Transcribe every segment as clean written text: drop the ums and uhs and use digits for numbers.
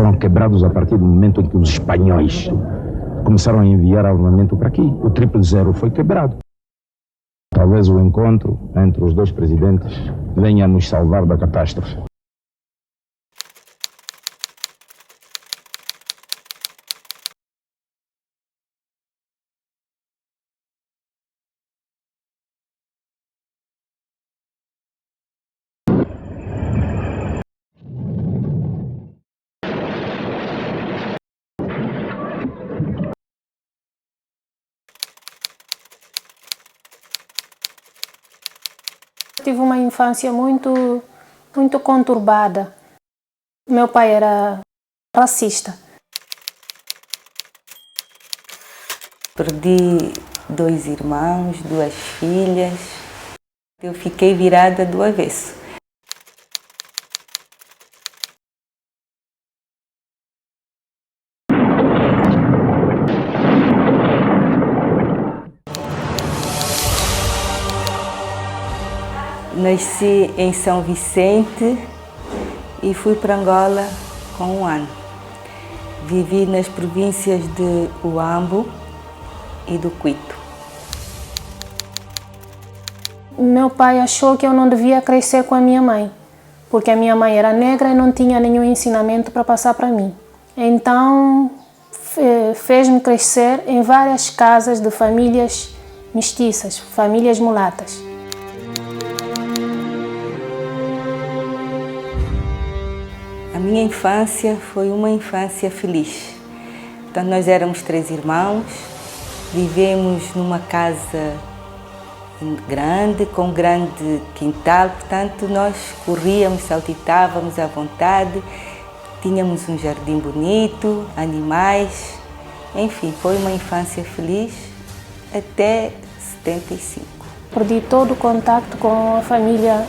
foram quebrados a partir do momento em que os espanhóis começaram a enviar armamento para aqui. O 000 foi quebrado. Talvez o encontro entre os dois presidentes venha nos salvar da catástrofe. Tive uma infância muito conturbada. Meu pai era racista. Perdi 2 irmãos, 2 filhas. Eu fiquei virada do avesso. Nasci em São Vicente e fui para Angola com 1 ano. Vivi nas províncias de Huambo e do Quito. Meu pai achou que eu não devia crescer com a minha mãe, porque a minha mãe era negra e não tinha nenhum ensinamento para passar para mim. Então, fez-me crescer em várias casas de famílias mestiças, famílias mulatas. A minha infância foi uma infância feliz. Então, nós éramos 3 irmãos, vivemos numa casa grande, com grande quintal, portanto nós corríamos, saltitávamos à vontade, tínhamos um jardim bonito, animais, enfim, foi uma infância feliz até 75. Perdi todo o contato com a família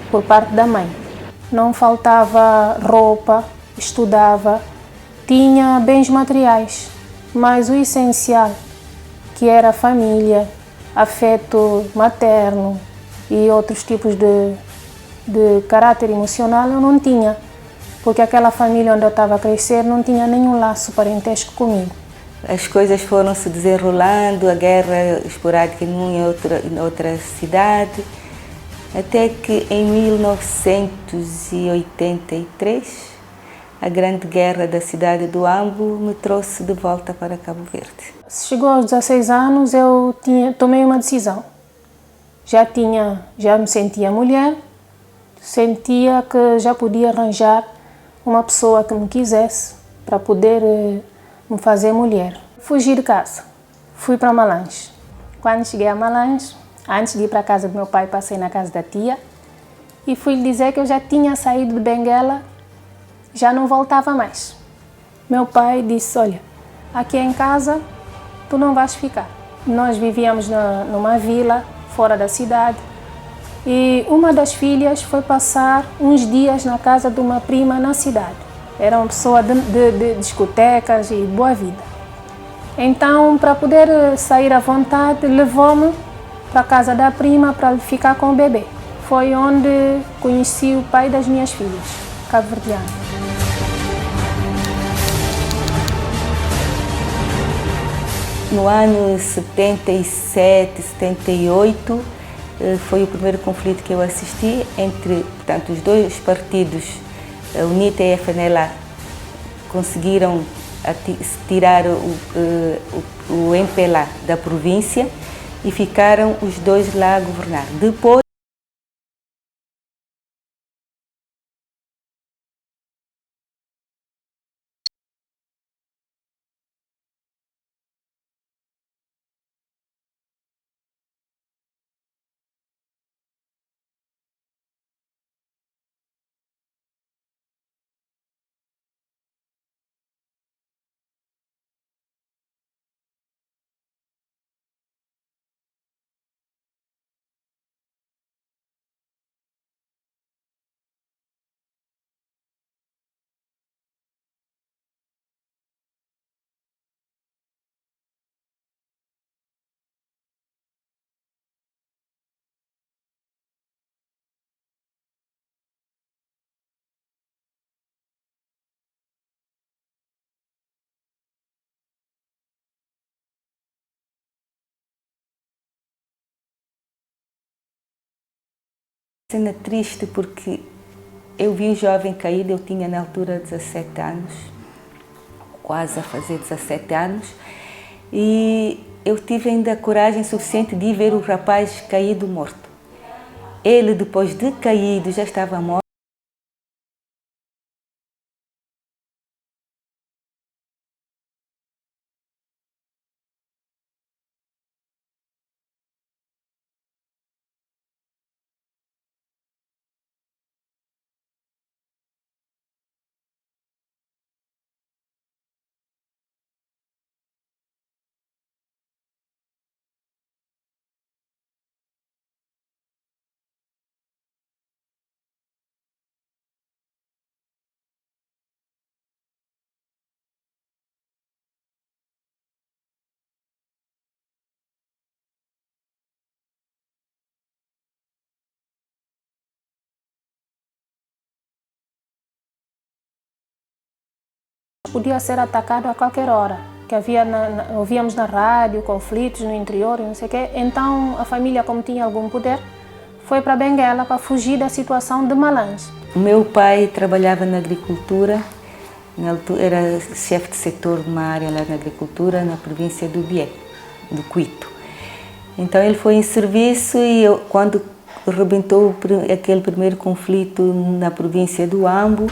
por parte da mãe. Não faltava roupa, estudava, tinha bens materiais, mas o essencial, que era a família, afeto materno e outros tipos de caráter emocional, eu não tinha, porque aquela família onde eu estava a crescer não tinha nenhum laço parentesco comigo. As coisas foram se desenrolando, a guerra esporádica em outra cidade, até que em 1983, a grande guerra da cidade do Huambo me trouxe de volta para Cabo Verde. Chegou aos 16 anos, eu tomei uma decisão. Já me sentia mulher, sentia que já podia arranjar uma pessoa que me quisesse para poder me fazer mulher. Fugi de casa, fui para Malange. Quando cheguei a Malange, antes de ir para a casa do meu pai, passei na casa da tia e fui lhe dizer que eu já tinha saído de Benguela, já não voltava mais. Meu pai disse, olha, aqui em casa tu não vais ficar. Nós vivíamos numa vila fora da cidade e uma das filhas foi passar uns dias na casa de uma prima na cidade. Era uma pessoa de discotecas e boa vida. Então, para poder sair à vontade, levou-me para a casa da prima para ficar com o bebê. Foi onde conheci o pai das minhas filhas, cabo-verdiano. No ano 77, 78, foi o primeiro conflito que eu assisti entre, portanto, os 2 partidos, a UNITA e a FNLA, conseguiram tirar o MPLA da província e ficaram os 2 lá a governar. Depois Cena triste porque eu vi o jovem caído, eu tinha na altura 17 anos, quase a fazer 17 anos, e eu tive ainda coragem suficiente de ver o rapaz caído morto. Ele, depois de caído, já estava morto. Podia ser atacado a qualquer hora, que ouvíamos na rádio, conflitos no interior, não sei o quê. Então a família, como tinha algum poder, foi para Benguela para fugir da situação de Malanje. O meu pai trabalhava na agricultura, era chefe de setor de uma área lá na agricultura, na província do Bié, do Cuito. Então ele foi em serviço e quando rebentou aquele primeiro conflito na província do Ambo,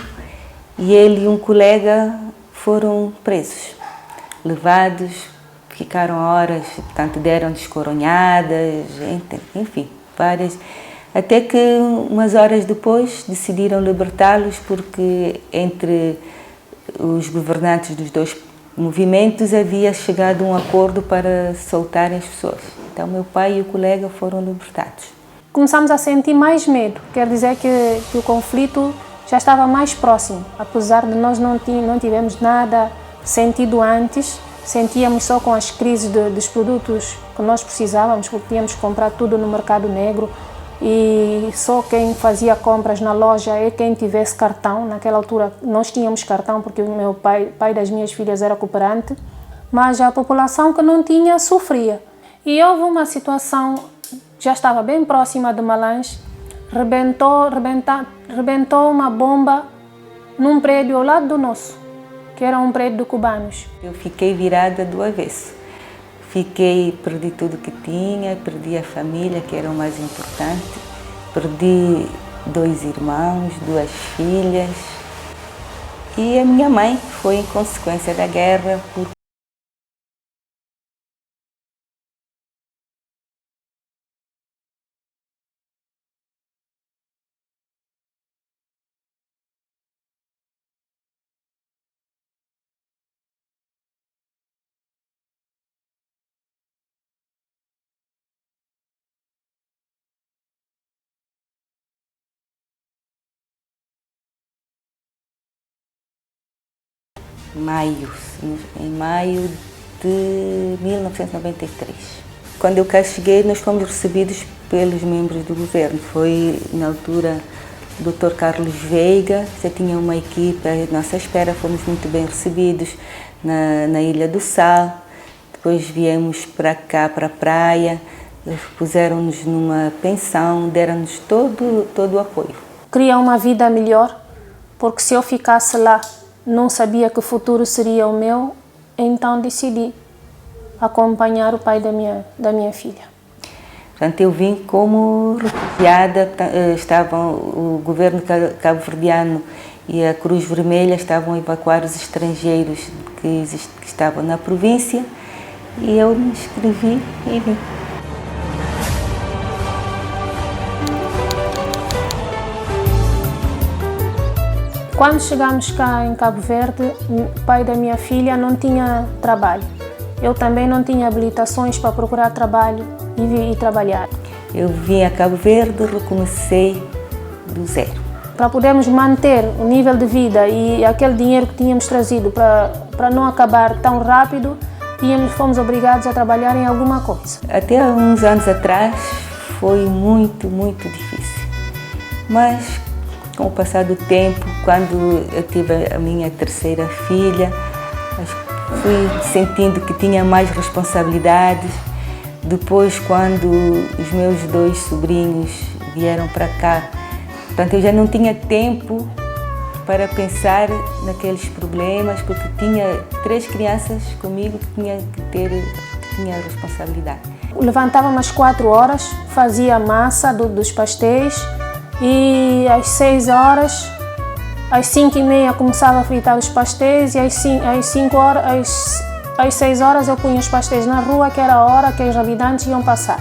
e ele e um colega foram presos, levados, ficaram horas, portanto deram descoronhadas, enfim, várias. Até que umas horas depois decidiram libertá-los porque entre os governantes dos dois movimentos havia chegado a um acordo para soltarem as pessoas. Então meu pai e o colega foram libertados. Começamos a sentir mais medo, quer dizer que o conflito já estava mais próximo, apesar de nós não tivemos nada sentido antes, sentíamos só com as crises dos produtos que nós precisávamos, porque tínhamos que comprar tudo no mercado negro e só quem fazia compras na loja é quem tivesse cartão. Naquela altura nós tínhamos cartão porque o meu pai das minhas filhas era cooperante, mas a população que não tinha sofria. E houve uma situação, já estava bem próxima de Malanje, rebentou uma bomba num prédio ao lado do nosso, que era um prédio de cubanos. Eu fiquei virada do avesso. Perdi tudo que tinha, perdi a família, que era o mais importante, perdi 2 irmãos, 2 filhas, e a minha mãe foi em consequência da guerra. Em maio de 1993. Quando eu cá cheguei, nós fomos recebidos pelos membros do governo. Foi, na altura, o Dr. Carlos Veiga, já tinha uma equipa à nossa espera, fomos muito bem recebidos na Ilha do Sal. Depois viemos para cá, para a praia, puseram-nos numa pensão, deram-nos todo o apoio. Queria uma vida melhor, porque se eu ficasse lá, não sabia que futuro seria o meu, então decidi acompanhar o pai da minha filha. Portanto, eu vim como refugiada, o governo cabo-verdiano e a Cruz Vermelha estavam a evacuar os estrangeiros que estavam na província e eu me inscrevi e vim. Quando chegámos cá em Cabo Verde, o pai da minha filha não tinha trabalho. Eu também não tinha habilitações para procurar trabalho e trabalhar. Eu vim a Cabo Verde, recomecei do zero. Para podermos manter o nível de vida e aquele dinheiro que tínhamos trazido para não acabar tão rápido, fomos obrigados a trabalhar em alguma coisa. Até há uns anos atrás foi muito difícil. Mas com o passar do tempo, quando eu tive a minha terceira filha, fui sentindo que tinha mais responsabilidades. Depois, quando os meus 2 sobrinhos vieram para cá. Portanto, eu já não tinha tempo para pensar naqueles problemas, porque tinha 3 crianças comigo que tinha responsabilidade. Levantava-me às 4 horas, fazia a massa dos pastéis e às 6 horas, às 5h30 começava a fritar os pastéis e às 6 horas eu punha os pastéis na rua, que era a hora que os habitantes iam passar.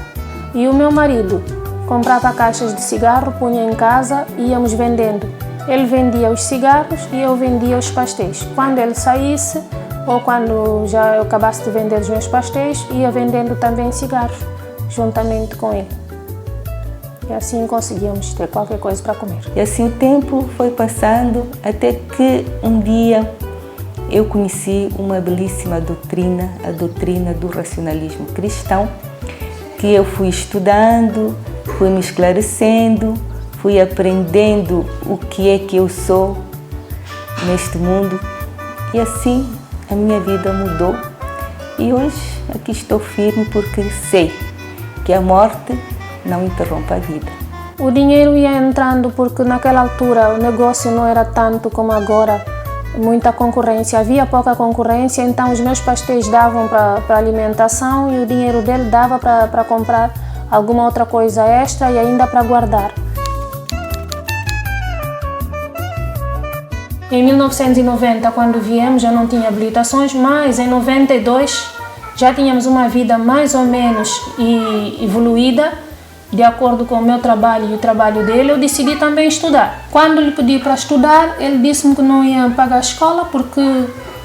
E o meu marido comprava caixas de cigarro, punha em casa e íamos vendendo. Ele vendia os cigarros e eu vendia os pastéis. Quando ele saísse, ou quando já eu acabasse de vender os meus pastéis, ia vendendo também cigarros, juntamente com ele. E assim conseguíamos ter qualquer coisa para comer. E assim o tempo foi passando, até que um dia eu conheci uma belíssima doutrina, a doutrina do racionalismo cristão, que eu fui estudando, fui me esclarecendo, fui aprendendo o que é que eu sou neste mundo e assim a minha vida mudou e hoje aqui estou firme porque sei que a morte não interrompe a vida. O dinheiro ia entrando porque naquela altura o negócio não era tanto como agora, muita concorrência, havia pouca concorrência, então os meus pastéis davam para alimentação e o dinheiro dele dava para comprar alguma outra coisa extra e ainda para guardar. Em 1990, quando viemos, já não tinha habilitações, mas em 92 já tínhamos uma vida mais ou menos evoluída, de acordo com o meu trabalho e o trabalho dele. Eu decidi também estudar. Quando lhe pedi para estudar, ele disse-me que não ia pagar a escola porque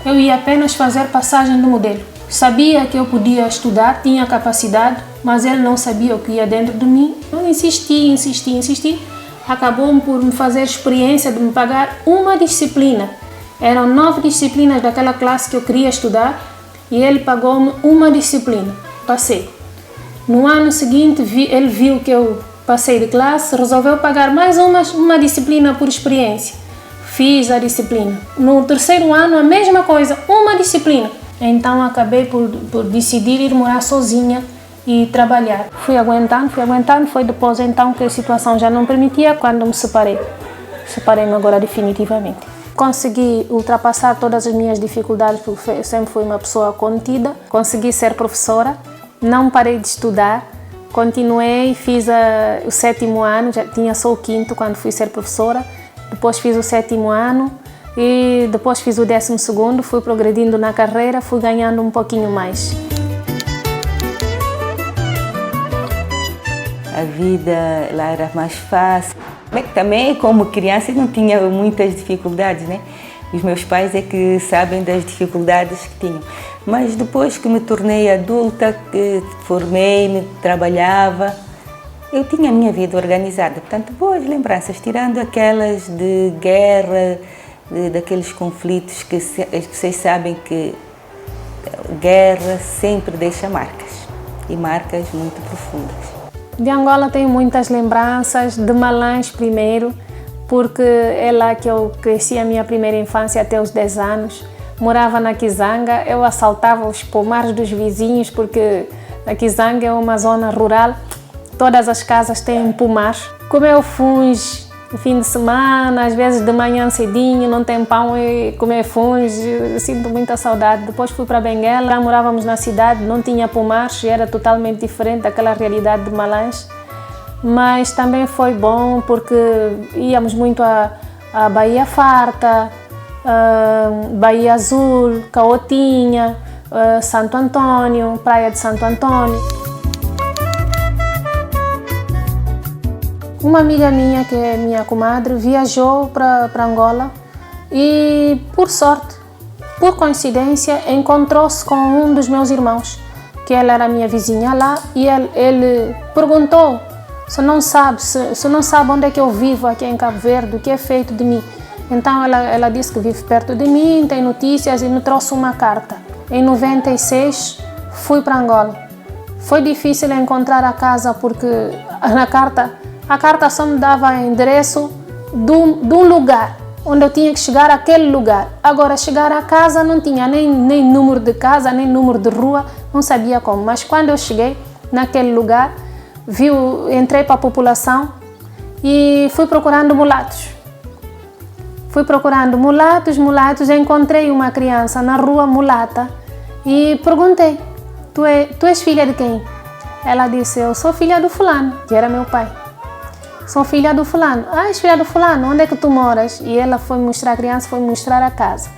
eu ia apenas fazer passagem do modelo. Sabia que eu podia estudar, tinha capacidade, mas ele não sabia o que ia dentro de mim. Eu insisti. Acabou por me fazer experiência de me pagar uma disciplina. Eram 9 disciplinas daquela classe que eu queria estudar e ele pagou-me uma disciplina. Passei. No ano seguinte, ele viu que eu passei de classe, resolveu pagar mais uma disciplina por experiência. Fiz a disciplina. No 3º ano, a mesma coisa, uma disciplina. Então, acabei por decidir ir morar sozinha e trabalhar. Fui aguentando, foi depois então que a situação já não permitia quando me separei. Separei-me agora definitivamente. Consegui ultrapassar todas as minhas dificuldades porque eu sempre fui uma pessoa contida. Consegui ser professora, não parei de estudar, continuei, fiz o 7º ano, já tinha só o 5º quando fui ser professora. Depois fiz o 7º ano e depois fiz o 12º, fui progredindo na carreira, fui ganhando um pouquinho mais. A vida lá era mais fácil. Também, como criança, não tinha muitas dificuldades, né? Os meus pais é que sabem das dificuldades que tinham. Mas depois que me tornei adulta, que formei-me, trabalhava, eu tinha a minha vida organizada. Portanto, boas lembranças, tirando aquelas de guerra, daqueles conflitos que vocês sabem que guerra sempre deixa marcas, e marcas muito profundas. De Angola tenho muitas lembranças, de Malães primeiro, porque é lá que eu cresci a minha primeira infância até os 10 anos. Morava na Kizanga, eu assaltava os pomares dos vizinhos, porque a Kizanga é uma zona rural, todas as casas têm pomares. Comeu funge no fim de semana, às vezes de manhã cedinho, não tem pão e comer funge, sinto muita saudade. Depois fui para Benguela, morávamos na cidade, não tinha pomares, era totalmente diferente daquela realidade de Malães. Mas também foi bom porque íamos muito a Baía Farta, Baía Azul, Caotinha, Santo Antônio, Praia de Santo Antônio. Uma amiga minha, que é minha comadre, viajou para Angola e, por sorte, por coincidência, encontrou-se com um dos meus irmãos, que ela era minha vizinha lá, e ele perguntou se não sabe onde é que eu vivo aqui em Cabo Verde, o que é feito de mim. Então ela disse que vive perto de mim, tem notícias e me trouxe uma carta. Em 96 fui para Angola. Foi difícil encontrar a casa porque a carta só me dava endereço de um lugar onde eu tinha que chegar àquele lugar. Agora, chegar à casa não tinha nem número de casa, nem número de rua, não sabia como. Mas quando eu cheguei naquele lugar, entrei para a população e fui procurando mulatos. Fui procurando mulatos, encontrei uma criança na rua mulata e perguntei, tu és filha de quem? Ela disse, eu sou filha do fulano, que era meu pai. Sou filha do fulano. Ah, és filha do fulano, onde é que tu moras? E ela foi mostrar, a criança foi mostrar a casa.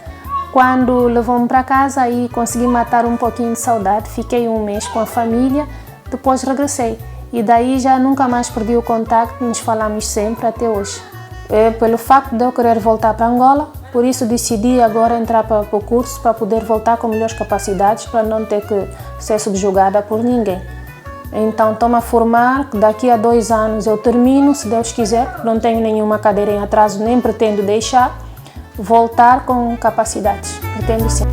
Quando levou-me para casa, aí consegui matar um pouquinho de saudade, fiquei um mês com a família, depois regressei. E daí já nunca mais perdi o contacto, nos falamos sempre até hoje. Pelo facto de eu querer voltar para Angola, por isso decidi agora entrar para o curso para poder voltar com melhores capacidades, para não ter que ser subjugada por ninguém. Então estou-me a formar, daqui a 2 anos eu termino, se Deus quiser, não tenho nenhuma cadeira em atraso, nem pretendo deixar, voltar com capacidades, pretendo sim.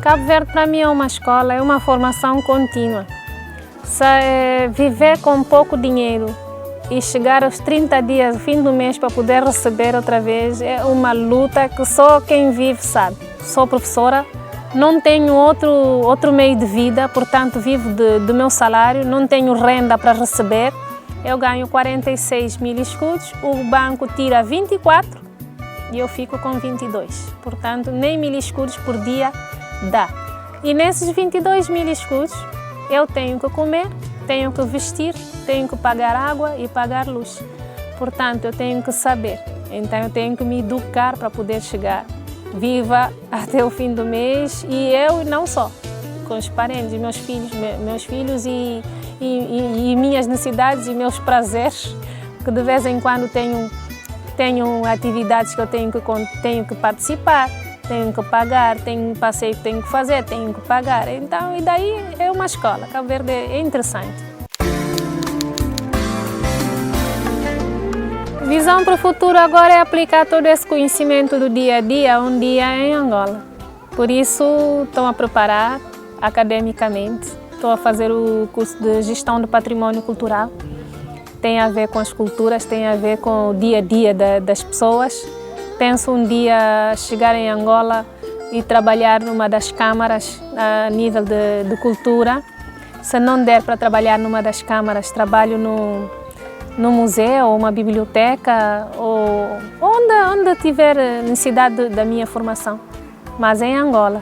Cabo Verde para mim é uma escola, é uma formação contínua. Viver com pouco dinheiro e chegar aos 30 dias, fim do mês, para poder receber outra vez, é uma luta que só quem vive sabe. Sou professora, não tenho outro meio de vida, portanto vivo do meu salário, não tenho renda para receber. Eu ganho 46 mil escudos, o banco tira 24 e eu fico com 22. Portanto, nem 1000 escudos por dia dá. E nesses 22 mil escudos, eu tenho que comer, tenho que vestir, tenho que pagar água e pagar luz. Portanto, eu tenho que saber. Então, eu tenho que me educar para poder chegar viva até o fim do mês. E eu não só, com os parentes, meus filhos e minhas necessidades e meus prazeres, que de vez em quando tenho atividades que eu tenho que participar. Tenho que pagar, tenho um passeio que tenho que fazer, tenho que pagar. Então, e daí é uma escola. Cabo Verde é interessante. Visão para o futuro agora é aplicar todo esse conhecimento do dia a dia, um dia em Angola. Por isso, estou a preparar academicamente. Estou a fazer o curso de Gestão do Património Cultural. Tem a ver com as culturas, tem a ver com o dia a dia das pessoas. Penso um dia chegar em Angola e trabalhar numa das câmaras a nível de cultura. Se não der para trabalhar numa das câmaras, trabalho no museu ou uma biblioteca ou onde tiver necessidade da minha formação, mas em Angola.